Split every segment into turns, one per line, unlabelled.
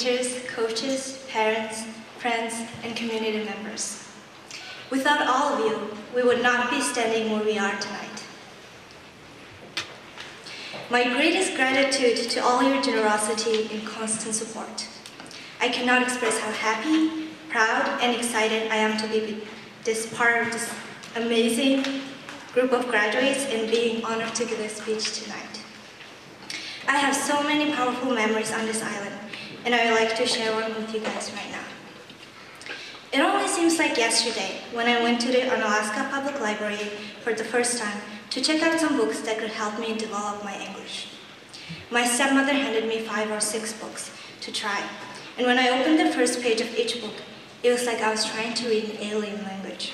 teachers, coaches, parents, friends, and community members. Without all of you, we would not be standing where we are tonight. My greatest gratitude to all your generosity and constant support. I cannot express how happy, proud, and excited I am to be this part of this amazing group of graduates and being honored to give a speech tonight. I have so many powerful memories on this island, and I would like to share one with you guys right now. It only seems like yesterday when I went to the Unalaska Public Library for the first time to check out some books that could help me develop my English. My stepmother handed me 5 or 6 books to try, and when I opened the first page of each book, it was like I was trying to read an alien language.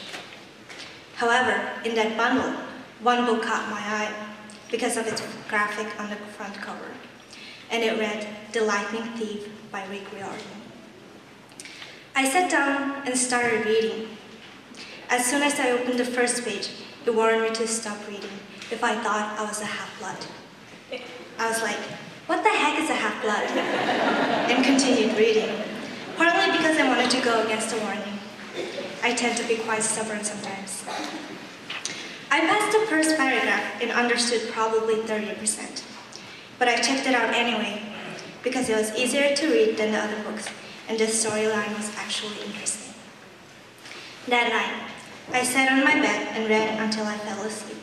However, in that bundle, one book caught my eye because of its graphic on the front cover, and it read The Lightning Thief by Rick Riordan. I sat down and started reading. As soon as I opened the first page, it warned me to stop reading if I thought I was a half-blood. I was like, what the heck is a half-blood? And continued reading, partly because I wanted to go against the warning. I tend to be quite stubborn sometimes. I passed the first paragraph and understood probably 30%, but I checked it out anyway because it was easier to read than the other books, and the storyline was actually interesting. That night, I sat on my bed and read until I fell asleep.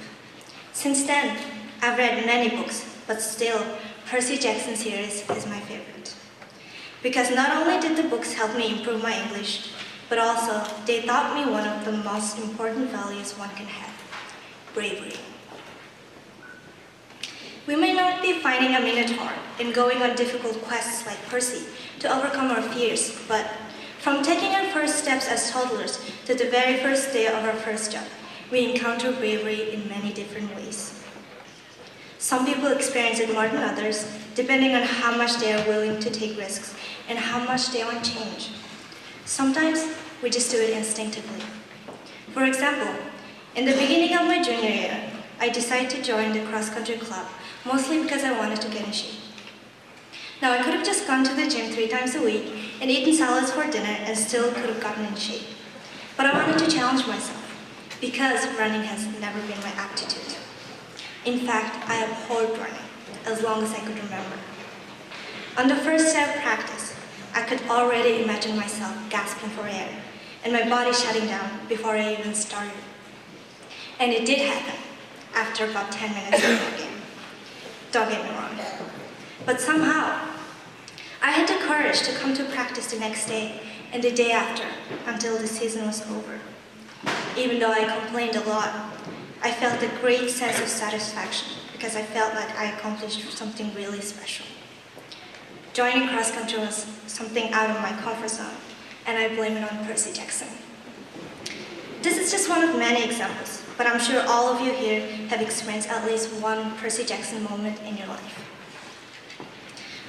Since then, I've read many books, but still, Percy Jackson series is my favorite. Because not only did the books help me improve my English, but also they taught me one of the most important values one can have: bravery. We may not be fighting a minotaur and going on difficult quests like Percy to overcome our fears, but from taking our first steps as toddlers to the very first day of our first job, we encounter bravery in many different ways. Some people experience it more than others, depending on how much they are willing to take risks and how much they want change. Sometimes we just do it instinctively. For example, in the beginning of my junior year, I decided to join the cross-country club, mostly because I wanted to get in shape. Now, I could have just gone to the gym 3 times a week and eaten salads for dinner and still could have gotten in shape. But I wanted to challenge myself, because running has never been my aptitude. In fact, I abhorred running, as long as I could remember. On the first day of practice, I could already imagine myself gasping for air and my body shutting down before I even started. And it did happen after about 10 minutes of the game. Don't get me wrong. But somehow, I had the courage to come to practice the next day and the day after until the season was over. Even though I complained a lot, I felt a great sense of satisfaction because I felt like I accomplished something really special. Joining cross-country was something out of my comfort zone, and I blame it on Percy Jackson. This is just one of many examples, but I'm sure all of you here have experienced at least one Percy Jackson moment in your life.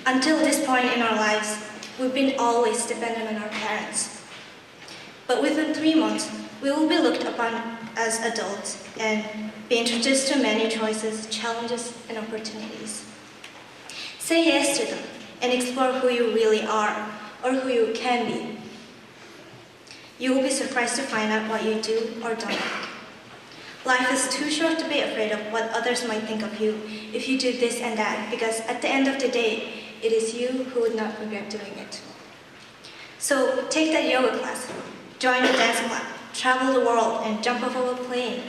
Until this point in our lives, we've been always dependent on our parents. But within 3 months, we will be looked upon as adults and be introduced to many choices, challenges, and opportunities. Say yes to them and explore who you really are or who you can be. You will be surprised to find out what you do or don't like. Life is too short to be afraid of what others might think of you if you do this and that, because at the end of the day, it is you who would not regret doing it. So take that yoga class, join a dance club, travel the world, and jump off of a plane.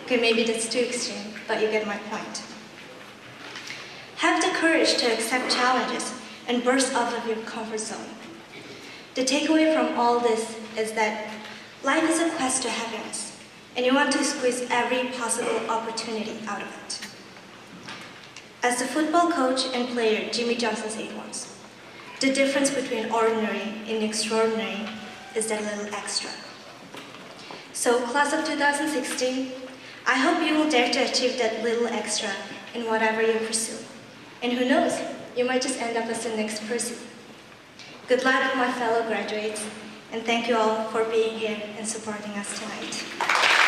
Okay, maybe that's too extreme, but you get my point. Have the courage to accept challenges and burst out of your comfort zone. The takeaway from all this is that life is a quest to happiness, and you want to squeeze every possible opportunity out of it. As the football coach and player Jimmy Johnson said once, the difference between ordinary and extraordinary is that little extra. So, class of 2016, I hope you will dare to achieve that little extra in whatever you pursue. And who knows, you might just end up as the next Percy. Good luck, my fellow graduates, and thank you all for being here and supporting us tonight.